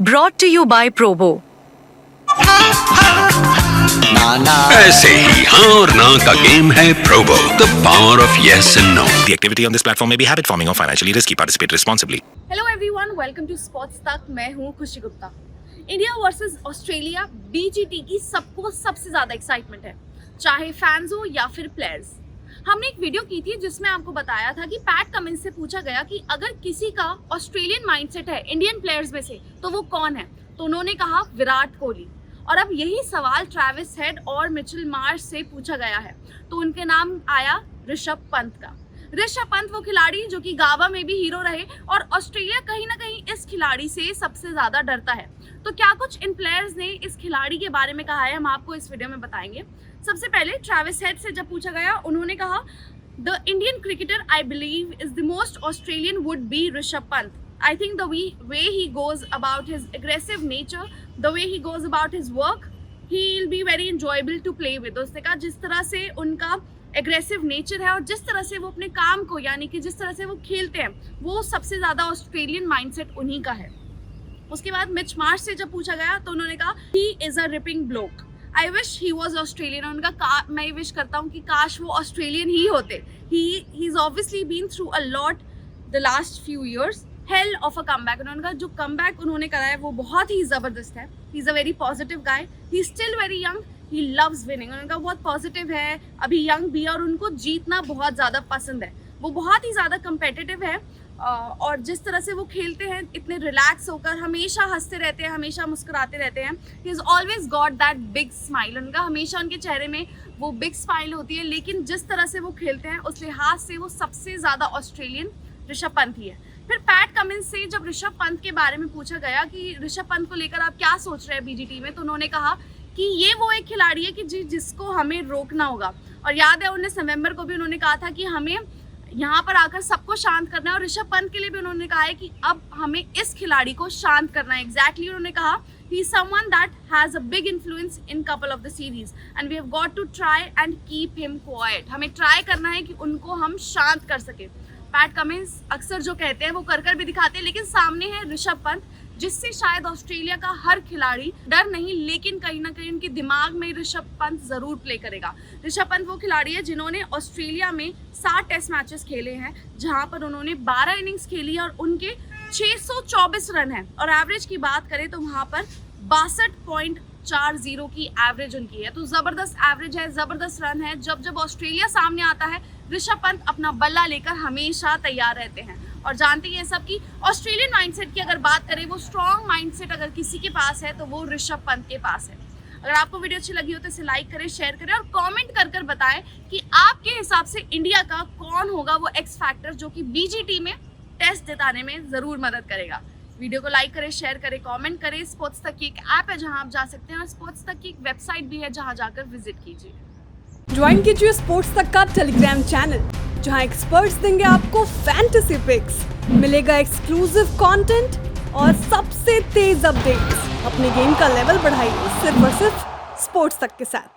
Brought to you by Probo. ऐसे ही हाँ और ना का गेम है Probo, the power of yes and no. The activity on this platform may be habit forming or financially risky. Participate responsibly. Hello everyone, welcome to sports Tak. मैं हूं Khushi Gupta. India versus Australia BGT की सबको सबसे ज़्यादा एक्साइटमेंट है, चाहे fans हो या फिर प्लेयर्स। हमने एक वीडियो की थी जिसमें आपको बताया था कि पैट कमिंस से पूछा गया कि अगर किसी का ऑस्ट्रेलियन माइंडसेट है इंडियन प्लेयर्स में से तो वो कौन है, तो उन्होंने कहा विराट कोहली। और अब यही सवाल ट्रेविस हेड और मिचेल मार्श से पूछा गया है, तो उनके नाम आया ऋषभ पंत का। ऋषभ पंत वो खिलाड़ी जो कि गावा में भी हीरो रहे और ऑस्ट्रेलिया कहीं ना कहीं इस खिलाड़ी से सबसे ज़्यादा डरता है। तो क्या कुछ इन प्लेयर्स ने इस खिलाड़ी के बारे में कहा है, हम आपको इस वीडियो में बताएंगे। सबसे पहले ट्रेविस हेड से जब पूछा गया, उन्होंने कहा the Indian cricketer I believe is the most Australian would be Rishabh Pant. I think the way he goes about his aggressive nature, the way he goes about his work, he'll be very enjoyable to play with. उसने कहा जिस तरह से उनका aggressive nature है और जिस तरह से वो अपने काम को, यानी कि जिस तरह से वो खेलते हैं, वो सबसे ज़्यादा ऑस्ट्रेलियन माइंडसेट उन्हीं का है। उसके बाद मिच मार्श से जब पूछा गया तो उन्होंने कहा he is a ripping block, I wish he was Australian. उनका मैं विश करता हूँ कि काश वो ऑस्ट्रेलियन ही होते। He is obviously been through a lot the last few years. Hell of a comeback, उनका जो कमबैक उन्होंने करा है वो बहुत ही ज़बरदस्त है। He is a very positive guy, he still very young, he loves winning. उनका बहुत पॉजिटिव है, अभी यंग भी है और उनको जीतना बहुत ज़्यादा पसंद है। वो बहुत ही ज़्यादा कम्पेटिटिव है और जिस तरह से वो खेलते हैं इतने रिलैक्स होकर, हमेशा हंसते रहते हैं, हमेशा मुस्कुराते रहते हैं। He is always got that big smile, उनका हमेशा उनके चेहरे में वो बिग स्माइल होती है। लेकिन जिस तरह से वो खेलते हैं उस लिहाज से वो सबसे ज़्यादा ऑस्ट्रेलियन ऋषभ पंत ही है। फिर पैट कमिंस से जब ऋषभ पंत के बारे में पूछा गया कि ऋषभ पंत को लेकर आप क्या सोच रहे हैं बीजीटी में, तो उन्होंने कहा कि ये वो एक खिलाड़ी है कि जिसको हमें रोकना होगा। और याद है 19 नवंबर को भी उन्होंने कहा था कि हमें यहाँ पर आकर सबको शांत करना है, और ऋषभ पंत के लिए भी उन्होंने कहा है कि अब हमें इस खिलाड़ी को शांत करना है। एग्जैक्टली उन्होंने कहा he is someone that has a big influence in couple of the series and we have got to try and keep him quiet। हमें ट्राई करना है कि उनको हम शांत कर सके। पैट कमिंस अक्सर जो कहते हैं वो कर भी दिखाते हैं, लेकिन सामने है ऋषभ पंत जिससे शायद ऑस्ट्रेलिया का हर खिलाड़ी डर नहीं, लेकिन कहीं ना कहीं उनके दिमाग में ऋषभ पंत जरूर प्ले करेगा। ऋषभ पंत वो खिलाड़ी है जिन्होंने ऑस्ट्रेलिया में 7 टेस्ट मैचेस खेले हैं, जहां पर उन्होंने 12 इनिंग्स खेली है और उनके 624 रन हैं। और एवरेज की बात करें तो वहां पर 62.40 की एवरेज उनकी है। तो ज़बरदस्त एवरेज है, ज़बरदस्त रन है। जब ऑस्ट्रेलिया सामने आता है ऋषभ पंत अपना बल्ला लेकर हमेशा तैयार रहते हैं। और जानते हैं सब कि ऑस्ट्रेलियन माइंडसेट की अगर बात करें, वो स्ट्रॉन्ग माइंडसेट अगर किसी के पास है तो वो ऋषभ पंत के पास है। अगर आपको वीडियो अच्छी लगी हो तो इसे लाइक करें, शेयर करें और कमेंट कर बताएं कि आपके हिसाब से इंडिया का कौन होगा वो एक्स फैक्टर जो कि बीजीटी में टेस्ट जिताने में ज़रूर मदद करेगा। वीडियो को लाइक करें, शेयर करें, कमेंट करें। स्पोर्ट्स तक की एक ऐप है जहां आप जा सकते हैं और स्पोर्ट्स तक की एक वेबसाइट भी है जहां जाकर विजिट कीजिए। ज्वाइन कीजिए स्पोर्ट्स तक का टेलीग्राम चैनल, जहां एक्सपर्ट्स देंगे आपको फैंटेसी पिक्स, मिलेगा एक्सक्लूसिव कंटेंट और सबसे तेज अपडेट्स। अपने गेम का लेवल बढ़ाइए सिर्फ और सिर्फ स्पोर्ट्स तक के साथ।